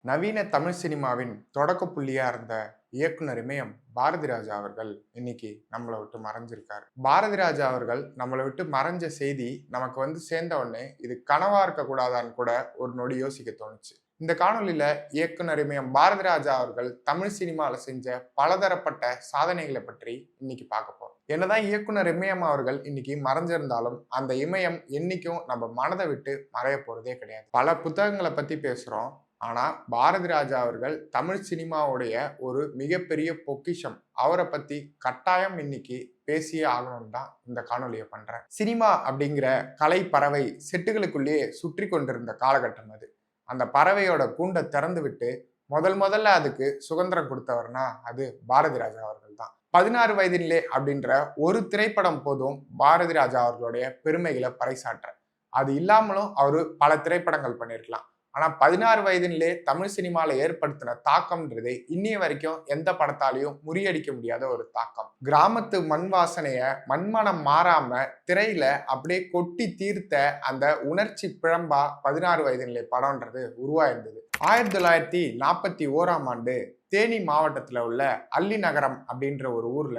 நவீன தமிழ் சினிமாவின் தொடக்க புள்ளியா இருந்த இயக்குனர் இமயம் பாரதி ராஜா அவர்கள் இன்னைக்கு நம்மளை விட்டு மறைஞ்சிருக்காரு. பாரதி ராஜா அவர்கள் நம்மளை விட்டு மறைஞ்ச செய்தி நமக்கு வந்து சேர்ந்த உடனே இது கனவா இருக்க கூடாதான்னு கூட ஒரு நொடி யோசிக்க தோணுச்சு. இந்த காணொலியில இயக்குனர் இமயம் பாரதி ராஜா அவர்கள் தமிழ் சினிமால செஞ்ச பலதரப்பட்ட சாதனைகளை பற்றி இன்னைக்கு பார்க்க போறோம். என்னதான் இயக்குனர் இமயம் அவர்கள் இன்னைக்கு மறைஞ்சிருந்தாலும் அந்த இமயம் என்னைக்கும் நம்ம மனதை விட்டு மறைய போறதே கிடையாது. பல புத்தகங்களை பத்தி பேசுறோம். ஆனா பாரதி ராஜா அவர்கள் தமிழ் சினிமாவுடைய ஒரு மிகப்பெரிய பொக்கிஷம். அவரை பத்தி கட்டாயம் இன்னைக்கு பேசியே ஆகணும்னு தான் இந்த காணொலியை பண்றேன். சினிமா அப்படிங்கிற கலை பறவை செட்டுகளுக்குள்ளேயே சுற்றி கொண்டிருந்த காலகட்டம் அது. அந்த பறவையோட கூண்டை திறந்து விட்டு முதல்ல அதுக்கு சுதந்திரம் கொடுத்தவர்னா அது பாரதி ராஜா அவர்கள் தான். 16 வயதிலே அப்படின்ற ஒரு திரைப்படம் போதும் பாரதி ராஜா அவர்களுடைய பெருமைகளை பறைசாற்ற. அது இல்லாமலும் அவரு பல திரைப்படங்கள் பண்ணியிருக்கலாம். ஆனா 16 வயதிலே தமிழ் சினிமால ஏற்படுத்தின தாக்கம்ன்றது இன்னைய வரைக்கும் எந்த படத்தாலையும் முறியடிக்க முடியாத ஒரு தாக்கம். கிராமத்து மண் வாசனைய மண்மனம் மாறாம திரையில அப்படியே கொட்டி தீர்த்த அந்த உணர்ச்சி பிழம்பா 16 வயதிலே படம்ன்றது உருவாயிருந்தது. 1941 தேனி மாவட்டத்துல உள்ள அல்லி நகரம் அப்படின்ற ஒரு ஊர்ல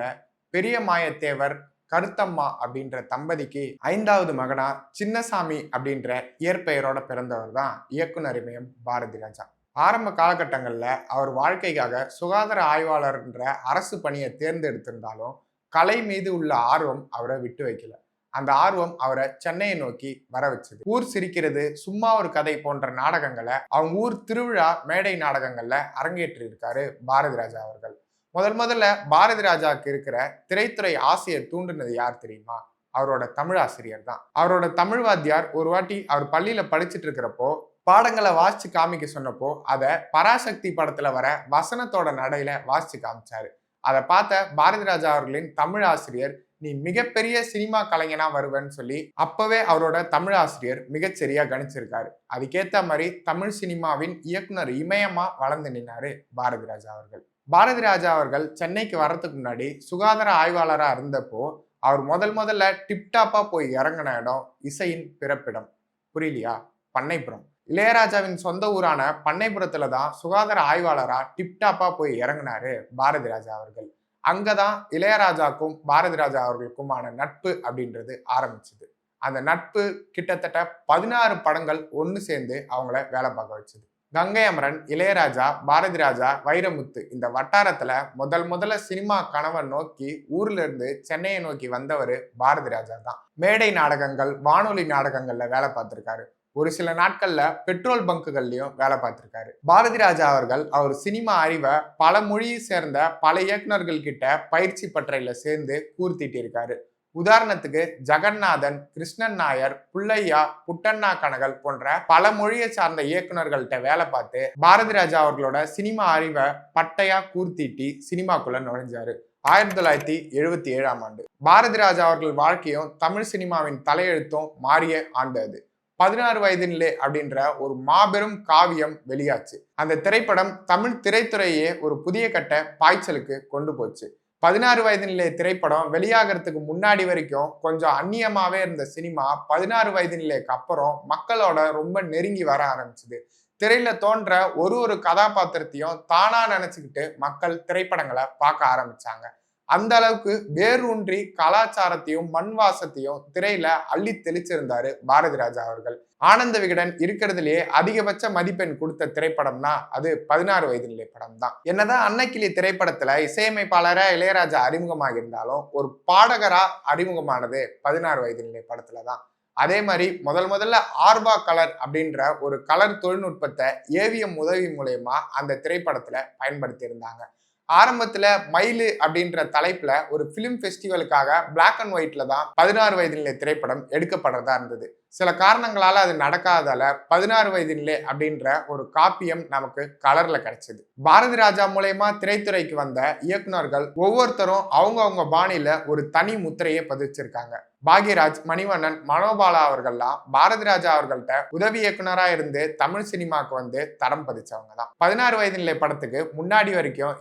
பெரிய மாயத்தேவர் கருத்தம்மா அப்படின்ற தம்பதிக்கு 5வது மகனா சின்னசாமி அப்படின்ற இயற்பெயரோட பிறந்தவர் தான் இயக்குனர் இமயம் பாரதி ராஜா. ஆரம்ப காலகட்டங்கள்ல அவர் வாழ்க்கைக்காக சுகாதார ஆய்வாளர்ன்ற அரசு பணியை தேர்ந்தெடுத்திருந்தாலும் கலை மீது உள்ள ஆர்வம் அவரை விட்டு வைக்கல. அந்த ஆர்வம் அவரை சென்னையை நோக்கி வர வச்சது. ஊர் சிரிக்கிறது, சும்மா ஒரு கதை போன்ற நாடகங்களை அவங்க ஊர் திருவிழா மேடை நாடகங்கள்ல அரங்கேற்றி இருக்காரு பாரதி ராஜா அவர்கள். முதல்ல பாரதி ராஜாவுக்கு இருக்கிற திரைத்துறை ஆசையை தூண்டுனது யார் தெரியுமா? அவரோட தமிழ் ஆசிரியர் தான். அவரோட தமிழ் வாத்தியார் ஒரு வாட்டி அவர் பள்ளியில படிச்சுட்டு இருக்கிறப்போ பாடங்களை வாசிச்சு காமிக்க சொன்னப்போ அதை பராசக்தி படத்துல வர வசனத்தோட நடையில வாசிச்சு காமிச்சாரு. அதை பார்த்த பாரதி ராஜா அவர்களின் தமிழ் ஆசிரியர், நீ மிகப்பெரிய சினிமா கலைஞனா வருவேன்னு சொல்லி அப்பவே அவரோட தமிழ் ஆசிரியர் மிகச்சரியா கணிச்சிருக்காரு. அதுக்கேத்த மாதிரி தமிழ் சினிமாவின் இயக்குனர் இமயமா வளர்ந்து நின்னாரு பாரதி ராஜா அவர்கள். பாரதி ராஜா அவர்கள் சென்னைக்கு வர்றதுக்கு முன்னாடி சுகாதார ஆய்வாளரா இருந்தப்போ அவர் முதல்ல டிப்டாப்பா போய் இறங்கின இடம் இசையின் பிறப்பிடம். புரியலையா? பண்ணைப்புறம். இளையராஜாவின் சொந்த ஊரான பண்ணைப்புறத்துல தான் சுகாதார ஆய்வாளரா டிப்டாப்பா போய் இறங்கினாரு பாரதி ராஜா அவர்கள். அங்கதான் இளையராஜாக்கும் பாரதி ராஜா அவர்களுக்குமான நட்பு அப்படின்றது ஆரம்பிச்சது. அந்த நட்பு கிட்டத்தட்ட 16 படங்கள் ஒன்னு சேர்ந்து அவங்கள வேலை பார்க்க வச்சது. கங்கை அமரன், இளையராஜா, பாரதி ராஜா, வைரமுத்து இந்த வட்டாரத்துல முதல்ல சினிமா கனவை நோக்கி ஊர்ல இருந்து சென்னையை நோக்கி வந்தவர் பாரதி ராஜா தான். மேடை நாடகங்கள், வானொலி நாடகங்கள்ல வேலை பார்த்திருக்காரு. ஒரு சில நாட்கள்ல பெட்ரோல் பங்குகள்லயும் வேலை பார்த்திருக்காரு. பாரதி ராஜா அவர்கள் அவர் சினிமா அறிவை பல மொழியை சேர்ந்த பல இயக்குநர்கள் கிட்ட பயிற்சி பட்டறையில சேர்ந்து கூர்த்திட்டு இருக்காரு. உதாரணத்துக்கு ஜெகநாதன், கிருஷ்ணன் நாயர், புள்ளையா, புட்டண்ணா கனகல் போன்ற பல மொழியை சார்ந்த இயக்குநர்கள்ட்ட வேலை பார்த்து பாரதி ராஜா அவர்களோட சினிமா அறிவை பட்டையா கூர்த்திட்டி சினிமாக்குள்ள நுழைஞ்சாரு. 1977 பாரதி ராஜா அவர்கள் வாழ்க்கையும் தமிழ் சினிமாவின் தலையெழுத்தும் மாறிய ஆண்டு அது. 16 வயதிலே அப்படின்ற ஒரு மாபெரும் காவியம் வெளியாச்சு. அந்த திரைப்படம் தமிழ் திரைத்துறையே ஒரு புதிய கட்ட பாய்ச்சலுக்கு கொண்டு போச்சு. 16 வயதிலே திரைப்படம் வெளியாகிறதுக்கு முன்னாடி வரைக்கும் கொஞ்சம் அந்நியமாவே இருந்த சினிமா 16 வயதிலேக்கு அப்புறம் மக்களோட ரொம்ப நெருங்கி வர ஆரம்பிச்சுது. திரையில தோன்ற ஒரு கதாபாத்திரத்தையும் தானா நினைச்சுக்கிட்டு மக்கள் திரைப்படங்களை பார்க்க ஆரம்பிச்சாங்க. அந்த அளவுக்கு வேரூன்றி கலாச்சாரத்தையும் மண் வாசத்தையும் திரையில அள்ளி தெளிச்சிருந்தாரு பாரதி ராஜா அவர்கள். ஆனந்த விகடன் இருக்கிறதுலேயே அதிகபட்ச மதிப்பெண் கொடுத்த திரைப்படம்னா அது 16 வயதிலே படம் தான். என்னதான் அன்னக்கிளி திரைப்படத்துல இசையமைப்பாளரா இளையராஜா அறிமுகமாக இருந்தாலும் ஒரு பாடகரா அறிமுகமானது 16 வயதிலே படத்துல தான். அதே மாதிரி முதல்ல ஆர்பா கலர் அப்படின்ற ஒரு கலர் தொழில்நுட்பத்தை ஏவிஎம் உதவி மூலயமா அந்த திரைப்படத்துல பயன்படுத்தி இருந்தாங்க. ஆரம்பத்துல மயிலு அப்படின்ற தலைப்புல ஒரு பிலிம் பெஸ்டிவலுக்காக பிளாக் அண்ட் ஒயிட்ல தான் 16 வயதிலே திரைப்படம் எடுக்கப்படுறதா இருந்தது. சில காரணங்களால அது நடக்காததால 16 வயதிலே அப்படின்ற ஒரு காப்பியம் நமக்கு கலர்ல கிடைச்சது. பாரதி ராஜா மூலயமா திரைத்துறைக்கு வந்த இயக்குநர்கள் ஒவ்வொருத்தரும் அவங்க பாணியில ஒரு தனி முத்திரையை பதிச்சிருக்காங்க. பாக்யராஜ், மணிவண்ணன், மனோபாலா அவர்கள்லாம் பாரதி ராஜா அவர்கள்ட்ட உதவி இயக்குனரா இருந்து தமிழ் சினிமாவுக்கு வந்து தரம் பதிச்சவங்க தான். 16 வயதிலே படத்துக்கு முன்னாடி வரைக்கும்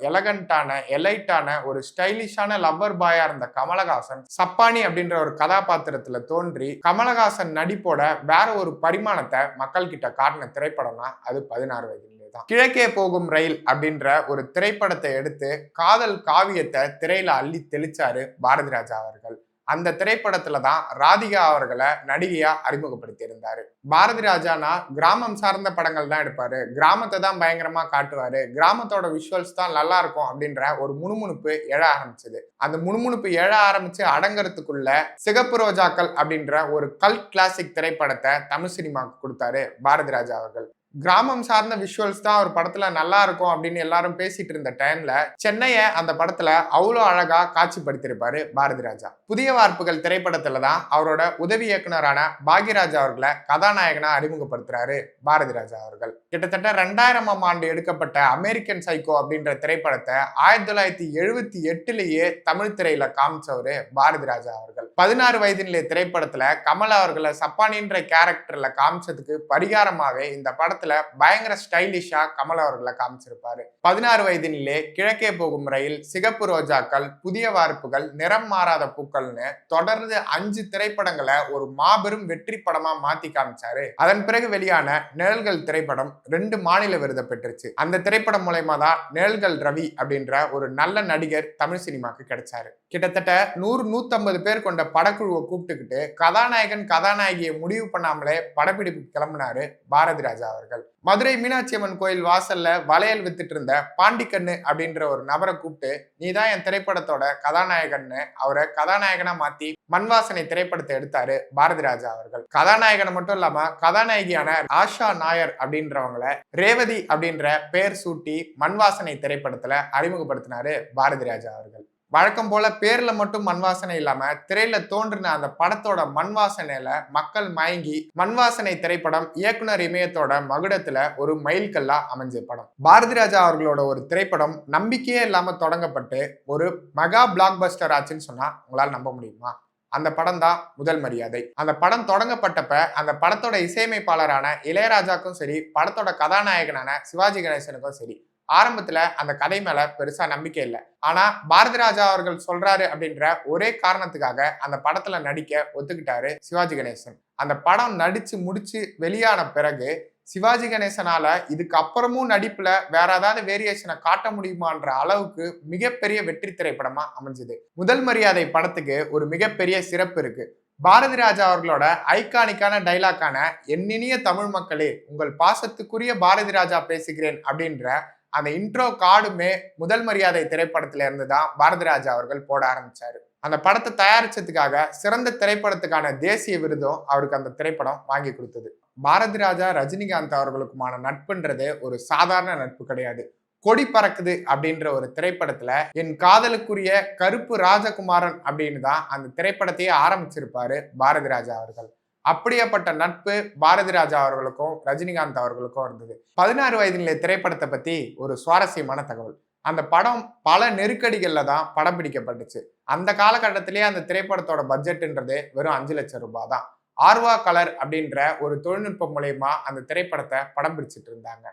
எலைட்டான ஒரு ஸ்டைலிஷான லவ்வர் பாயா இருந்த கமலஹாசன் சப்பானி அப்படின்ற ஒரு கதாபாத்திரத்துல தோன்றி கமலஹாசன் நடிப்போட வேற ஒரு பரிமாணத்தை மக்கள் கிட்ட காட்டின திரைப்படம்னா அது 16 வயதிலே தான். கிழக்கே போகும் ரயில் அப்படின்ற ஒரு திரைப்படத்தை எடுத்து காதல் காவியத்தை திரையில அள்ளி தெளிச்சாரு பாரதி ராஜா அவர்கள். அந்த திரைப்படத்துல தான் ராதிகா அவர்களை நடிகையா அறிமுகப்படுத்தி இருந்தாரு. பாரதி ராஜானா கிராமம் சார்ந்த படங்கள் தான் எடுப்பாரு, கிராமத்தை தான் பயங்கரமா காட்டுவாரு, கிராமத்தோட விஷுவல்ஸ் தான் நல்லா இருக்கும் அப்படின்ற ஒரு முணுமுணுப்பு எழ ஆரம்பிச்சது. அந்த முணுமுணுப்பு எழ ஆரம்பிச்சு அடங்கறதுக்குள்ள சிகப்பு ரோஜாக்கள் அப்படின்ற ஒரு கல்ட் கிளாசிக் திரைப்படத்தை தமிழ் சினிமாவுக்கு கொடுத்தாரு பாரதி ராஜா அவர்கள். கிராமம் சார்ந்த விஷுவல்ஸ் தான் ஒரு படத்துல நல்லா இருக்கும் அப்படின்னு எல்லாரும் பேசிட்டு இருந்த டைம்ல சென்னையை அந்த படத்துல அவ்வளோ அழகா காட்சிப்படுத்தியிருப்பாரு பாரதி ராஜா. புதிய வார்ப்புகள் திரைப்படத்துல தான் அவரோட உதவி இயக்குனரான பாக்யராஜா அவர்களை கதாநாயகனா அறிமுகப்படுத்துறாரு பாரதி ராஜா அவர்கள். கிட்டத்தட்ட 2000ஆம் ஆண்டு எடுக்கப்பட்ட அமெரிக்கன் சைக்கோ அப்படின்ற திரைப்படத்தை 1978லயே தமிழ் திரையில காமிச்சவரு பாரதி ராஜா அவர்கள். 16 வயதிலே திரைப்படத்துல கமல் அவர்களை சப்பானின்ற கேரக்டர்ல காமிச்சதுக்கு பரிகாரமாவே இந்த படத்தை பயங்கர ஸ்டைலிஷா கமல் அவர்களை காமிச்சிருப்பாரு. 16 வயதிலே கிழக்கே போகும் ரயில், சிகப்பு ரோஜாக்கள், புதிய வார்ப்புகள், நிறம் மாறாத பூக்கள்னு தொடர்ந்து 5 திரைப்படங்களை ஒரு மாபெரும் வெற்றி படமா மாத்தி காமிச்சாரு. அதன் பிறகு வெளியான நிழல்கள் திரைப்படம் 2 மாநில விருதை பெற்றுச்சு. அந்த திரைப்படம் மூலமா தான் நிழல்கள் ரவி அப்படின்ற ஒரு நல்ல நடிகர் தமிழ் சினிமாக்கு கிடைச்சாரு. கிட்டத்தட்ட 100-150 பேர் கொண்ட படக்குழுவை கூப்பிட்டுக்கிட்டு கதாநாயகியை முடிவு பண்ணாமலே படப்பிடிப்பு கிளம்பினாரு பாரதி ராஜா அவர்கள். மதுரை மீனாட்சி அம்மன் கோயில் வாசல்ல வளையல் வித்துட்டு இருந்த பாண்டிக்கண்ணு அப்படின்ற ஒரு நபரை கூப்பிட்டு, நீதான் என் திரைப்படத்தோட கதாநாயகன்னு அவரை கதாநாயகனா மாத்தி மண்வாசனை திரைப்படத்தை எடுத்தாரு பாரதி ராஜா அவர்கள். கதாநாயகனை மட்டும் இல்லாம கதாநாயகியான ஆஷா நாயர் அப்படின்றவங்களை ரேவதி அப்படின்ற பெயர் சூட்டி மண்வாசனை திரைப்படத்துல அறிமுகப்படுத்தினாரு பாரதி ராஜா அவர்கள். வழக்கம் போல பேர்ல மட்டும் மண்வாசனை இல்லாம திரையில தோன்றின அந்த படத்தோட மண்வாசனையில மக்கள் மயங்கி மண்வாசனை திரைப்படம் இயக்குனர் இமயத்தோட மகுடத்துல ஒரு மைல்கல்லா அமைஞ்ச படம். பாரதி ராஜா அவர்களோட ஒரு திரைப்படம் நம்பிக்கையே இல்லாம தொடங்கப்பட்டு ஒரு மெகா பிளாக் பஸ்டர் ஆச்சுன்னு சொன்னா உங்களால் நம்ப முடியுமா? அந்த படம் தான் முதல் மரியாதை. அந்த படம் தொடங்கப்பட்டப்ப அந்த படத்தோட இசையமைப்பாளரான இளையராஜாக்கும் சரி, படத்தோட கதாநாயகனான சிவாஜி கணேசனுக்கும் சரி ஆரம்பத்துல அந்த கதை மேல பெருசா நம்பிக்கை இல்லை. ஆனா பாரதி ராஜா அவர்கள் சொல்றாரு அப்படின்ற ஒரே காரணத்துக்காக அந்த படத்துல நடிக்க ஒத்துக்கிட்டாரு சிவாஜி கணேசன். அந்த படம் நடிச்சு முடிச்சு வெளியான பிறகு சிவாஜி கணேசனால இதுக்கு அப்புறமும் நடிப்புல வேற ஏதாவது வேரியேஷனை காட்ட முடியுமான்ற அளவுக்கு மிகப்பெரிய வெற்றி திரைப்படமா அமைஞ்சது. முதல் மரியாதை படத்துக்கு ஒரு மிகப்பெரிய சிறப்பு இருக்கு. பாரதி ராஜா அவர்களோட ஐகானிக்கான டைலாக்கான எண்ணினிய தமிழ் மக்களே உங்கள் பாசத்துக்குரிய பாரதி ராஜா பேசுகிறேன் அப்படின்ற அந்த இன்ட்ரோ கார்டுமே முதல் மரியாதை திரைப்படத்துல இருந்து தான் பாரதி ராஜா அவர்கள் போட ஆரம்பிச்சாரு. அந்த படத்தை தயாரிச்சதுக்காக சிறந்த திரைப்படத்துக்கான தேசிய விருதும் அவருக்கு அந்த திரைப்படம் வாங்கி கொடுத்தது. பாரதி ராஜா ரஜினிகாந்த் அவர்களுக்குமான நட்புன்றது ஒரு சாதாரண நட்பு கிடையாது. கொடி பறக்குது அப்படின்ற ஒரு திரைப்படத்துல என் காதலுக்குரிய கருப்பு ராஜகுமாரன் அப்படின்னு தான் அந்த திரைப்படத்தையே ஆரம்பிச்சிருப்பாரு பாரதி ராஜா அவர்கள். அப்படியேப்பட்ட நட்பு பாரதி ராஜா அவர்களுக்கும் ரஜினிகாந்த் அவர்களுக்கும் இருந்தது. 16 வயதிலே திரைப்படத்தை பத்தி ஒரு சுவாரஸ்யமான தகவல். அந்த படம் பல நெருக்கடிகள்ல தான் படம் பிடிக்கப்பட்டுச்சு. அந்த காலகட்டத்திலேயே அந்த திரைப்படத்தோட பட்ஜெட்ன்றது வெறும் 5 லட்சம் ரூபாய் தான். ஆர்வா கலர் அப்படின்ற ஒரு தொழில்நுட்பம் மூலயமா அந்த திரைப்படத்தை படம் பிடிச்சிட்டு இருந்தாங்க.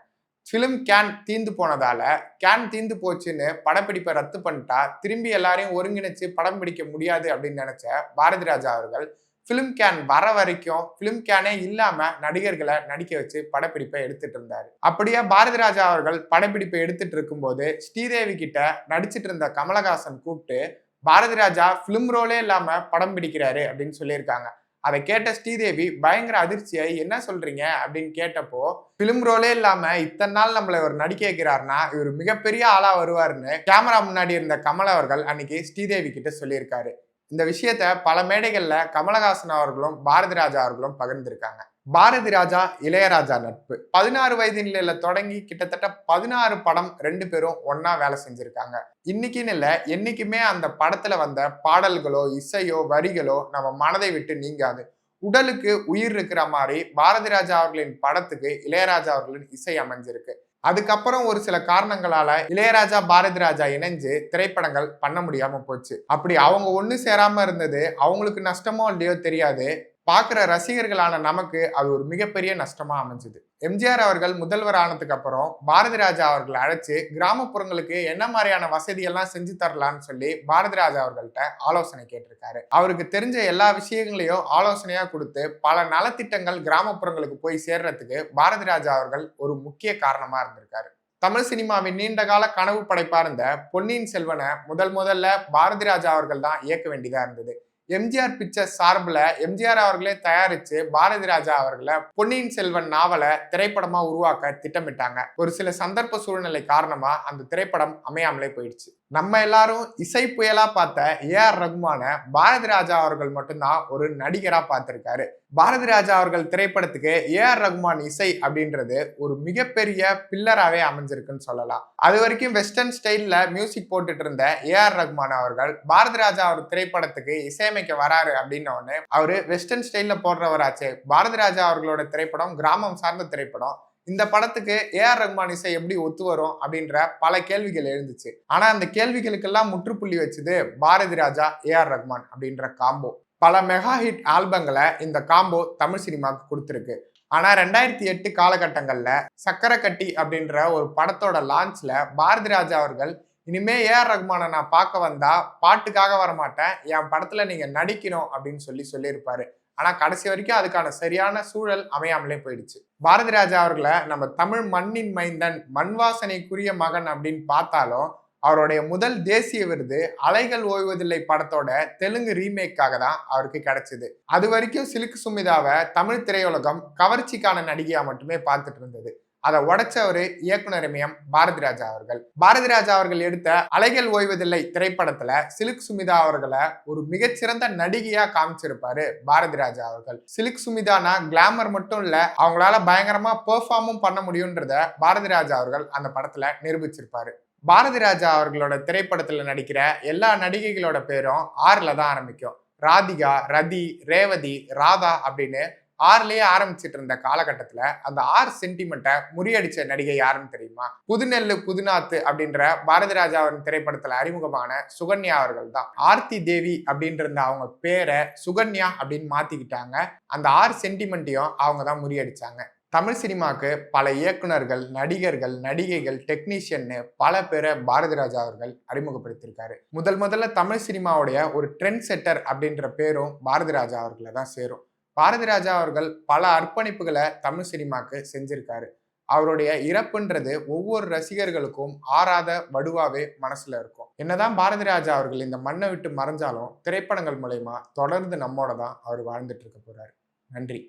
பிலிம் கேன் தீந்து போனதால கேன் தீந்து போச்சுன்னு படப்பிடிப்பை ரத்து பண்ணிட்டா திரும்பி எல்லாரையும் ஒருங்கிணைச்சு படம் பிடிக்க முடியாது அப்படின்னு நினைச்ச பாரதி ராஜா அவர்கள் பிலிம் கேன் வர வரைக்கும் பிலிம் கேனே இல்லாம நடிகர்களை நடிக்க வச்சு படப்பிடிப்பை எடுத்துட்டு இருந்தாரு. அப்படியே பாரதி ராஜா அவர்கள் படப்பிடிப்பை எடுத்துட்டு இருக்கும்போது ஸ்ரீதேவி கிட்ட நடிச்சிட்டு இருந்த கமலஹாசன் கூப்பிட்டு பாரதி ராஜா பிலிம் ரோலே இல்லாம படம் பிடிக்கிறாரு அப்படின்னு சொல்லியிருக்காங்க. அதை கேட்ட ஸ்ரீதேவி பயங்கர அதிர்ச்சியாய் என்ன சொல்றீங்க அப்படின்னு கேட்டப்போ, பிலிம் ரோலே இல்லாம இத்தனை நாள் நம்மள இவர் நடிக்க வைக்கிறாருன்னா இவர் மிகப்பெரிய ஆளா வருவாருன்னு கேமரா முன்னாடி இருந்த கமல் அவர்கள் அன்னைக்கு ஸ்ரீதேவி கிட்ட சொல்லியிருக்காரு. இந்த விஷயத்த பல மேடைகள்ல கமலஹாசன் அவர்களும் பாரதி ராஜா அவர்களும் பகிர்ந்திருக்காங்க. பாரதி ராஜா இளையராஜா நட்பு 16 வயது நிலையில தொடங்கி கிட்டத்தட்ட 16 படம் 2 பேரும் ஒன்னா வேலை செஞ்சிருக்காங்க. இன்னைக்குன்னு இல்ல, என்னைக்குமே அந்த படத்துல வந்த பாடல்களோ இசையோ வரிகளோ நம்ம மனதை விட்டு நீங்காது. உடலுக்கு உயிர் இருக்கிற மாதிரி பாரதி ராஜா அவர்களின் படத்துக்கு இளையராஜா அவர்களின் இசை அமைஞ்சிருக்கு. அதுக்கப்புறம் ஒரு சில காரணங்களால இளையராஜா பாரதி ராஜா இணைஞ்சு திரைப்படங்கள் பண்ண முடியாம போச்சு. அப்படி அவங்க ஒண்ணு சேராம இருந்தது அவங்களுக்கு நஷ்டமோ இல்லையோ தெரியாது. பார்க்குற ரசிகர்களான நமக்கு அது ஒரு மிகப்பெரிய நஷ்டமா அமைஞ்சுது. எம்ஜிஆர் அவர்கள் முதல்வர் ஆனதுக்கு அப்புறம் பாரதி ராஜா அவர்களை அழைச்சு கிராமப்புறங்களுக்கு என்ன மாதிரியான வசதி எல்லாம் செஞ்சு தரலாம்னு சொல்லி பாரதி ராஜா அவர்கள்ட்ட ஆலோசனை கேட்டிருக்காரு. அவருக்கு தெரிஞ்ச எல்லா விஷயங்களையும் ஆலோசனையா கொடுத்து பல நலத்திட்டங்கள் கிராமப்புறங்களுக்கு போய் சேர்றதுக்கு பாரதி ராஜா அவர்கள் ஒரு முக்கிய காரணமா இருந்திருக்காரு. தமிழ் சினிமாவின் நீண்ட கால கனவு படைப்பா இருந்த பொன்னியின் செல்வனை முதல்ல பாரதி ராஜா அவர்கள் தான் இயக்க வேண்டியதா இருந்தது. எம்ஜிஆர் பிக்சர்ஸ் சார்பில் எம்ஜிஆர் அவர்களே தயாரிச்சு பாரதி ராஜா அவர்களை பொன்னியின் செல்வன் நாவலை திரைப்படமா உருவாக்க திட்டமிட்டாங்க. ஒரு சில சந்தர்ப்ப சூழ்நிலை காரணமா அந்த திரைப்படம் அமையாமலே போயிடுச்சு. நம்ம எல்லாரும் இசை புயலா பார்த்த ஏ.ஆர். ரகுமான பாரதி ராஜா அவர்கள் மட்டும்தான் ஒரு நடிகரா பார்த்திருக்காரு. பாரதி ராஜா அவர்கள் திரைப்படத்துக்கு ஏ.ஆர். ரகுமான் இசை அப்படின்றது ஒரு மிகப்பெரிய பில்லராகவே அமைஞ்சிருக்குன்னு சொல்லலாம். அது வரைக்கும் வெஸ்டர்ன் ஸ்டைல்ல மியூசிக் போட்டுட்டு இருந்த ஏ.ஆர். ரகுமான் அவர்கள் பாரதி ராஜா அவர் திரைப்படத்துக்கு இசையமைக்க வராரு அப்படின்ன உடனே அவரு வெஸ்டர்ன் ஸ்டைல்ல போடுறவராச்சே. பாரதி ராஜா அவர்களோட திரைப்படம் கிராமம் சார்ந்த திரைப்படம், இந்த படத்துக்கு ஏ.ஆர். ரகுமான் இசை எப்படி ஒத்து வரும் அப்படின்ற பல கேள்விகள் எழுந்துச்சு. ஆனா அந்த கேள்விகளுக்கெல்லாம் முற்றுப்புள்ளி வச்சது பாரதி ராஜா ஏ.ஆர். ரகுமான் அப்படின்ற காம்போ. பல மெகா ஹிட் ஆல்பங்களை இந்த காம்போ தமிழ் சினிமாவுக்கு கொடுத்துருக்கு. ஆனா 2008 காலகட்டங்கள்ல சக்கரக்கட்டி அப்படின்ற ஒரு படத்தோட லான்ச்ல பாரதி ராஜா அவர்கள் இனிமே ஏ.ஆர். ரகுமானை நான் பார்க்க வந்தா பாட்டுக்காக வரமாட்டேன், என் படத்துல நீங்க நடிக்கணும் அப்படின்னு சொல்லியிருப்பாரு. ஆனா கடைசி வரைக்கும் அதுக்கான சரியான சூழல் அமையாமலே போயிடுச்சு. பாரதி ராஜா அவர்களை நம்ம தமிழ் மண்ணின் மைந்தன், மண் வாசனைக்குரிய மகன் அப்படின்னு பார்த்தாலும் அவருடைய முதல் தேசிய விருது அலைகள் ஓய்வதில்லை படத்தோட தெலுங்கு ரீமேக்காக தான் அவருக்கு கிடைச்சது. அது வரைக்கும் சிலுக்கு சுமிதாவை தமிழ் திரையுலகம் கவர்ச்சிக்கான நடிகையா மட்டுமே பார்த்துட்டு இருந்தது. அதை உடைச்சவரு இயக்குனர் இமயம் பாரதி ராஜா அவர்கள். பாரதி ராஜா அவர்கள் எடுத்த அலைகள் ஓய்வதில்லை திரைப்படத்துல சிலுக் சுமிதா அவர்களை ஒரு மிகச்சிறந்த நடிகையா காமிச்சிருப்பாரு பாரதி ராஜா அவர்கள். சிலுக் சுமிதானா கிளாமர் மட்டும் இல்ல, அவங்களால பயங்கரமா பெர்ஃபார்மும் பண்ண முடியும்ன்றத பாரதி ராஜா அவர்கள் அந்த படத்துல நிரூபிச்சிருப்பாரு. பாரதி ராஜா அவர்களோட திரைப்படத்துல நடிக்கிற எல்லா நடிகைகளோட பேரும் ஆர்ல தான் ஆரம்பிக்கும். ராதிகா, ரதி, ரேவதி, ராதா அப்படின்னு ஆர்லயே ஆரம்பிச்சிட்டு இருந்த காலகட்டத்துல அந்த ஆர் சென்டிமெண்ட்டை முறியடிச்ச நடிகை யாருன்னு தெரியுமா? புதுநெல்லு புதுநாத்து அப்படின்ற பாரதி ராஜா அவரின் திரைப்படத்துல அறிமுகமான சுகன்யா அவர்கள் தான். ஆர்த்தி தேவி அப்படின்ற அவங்க பேரை சுகன்யா அப்படின்னு மாத்திக்கிட்டாங்க. அந்த ஆர் சென்டிமெண்ட்டையும் அவங்க தான் முறியடிச்சாங்க. தமிழ் சினிமாவுக்கு பல இயக்குனர்கள், நடிகர்கள், நடிகைகள், டெக்னீஷியன்னு பல பேரை பாரதி ராஜா அவர்கள் அறிமுகப்படுத்தியிருக்காரு. முதல்ல தமிழ் சினிமாவுடைய ஒரு ட்ரெண்ட் செட்டர் அப்படின்ற பேரும் பாரதி ராஜா அவர்களை தான் சேரும். பாரதி ராஜா அவர்கள் பல அர்ப்பணிப்புகளை தமிழ் சினிமாக்கு செஞ்சிருக்காரு. அவருடைய இறப்புன்றது ஒவ்வொரு ரசிகர்களுக்கும் ஆறாத வடுவாவே மனசுல இருக்கும். என்னதான் பாரதி ராஜா அவர்கள் இந்த மண்ணை விட்டு மறைஞ்சாலும் திரைப்படங்கள் மூலமா தொடர்ந்து நம்மோட தான் அவர் வாழ்ந்துட்டு இருக்க போறாரு. நன்றி.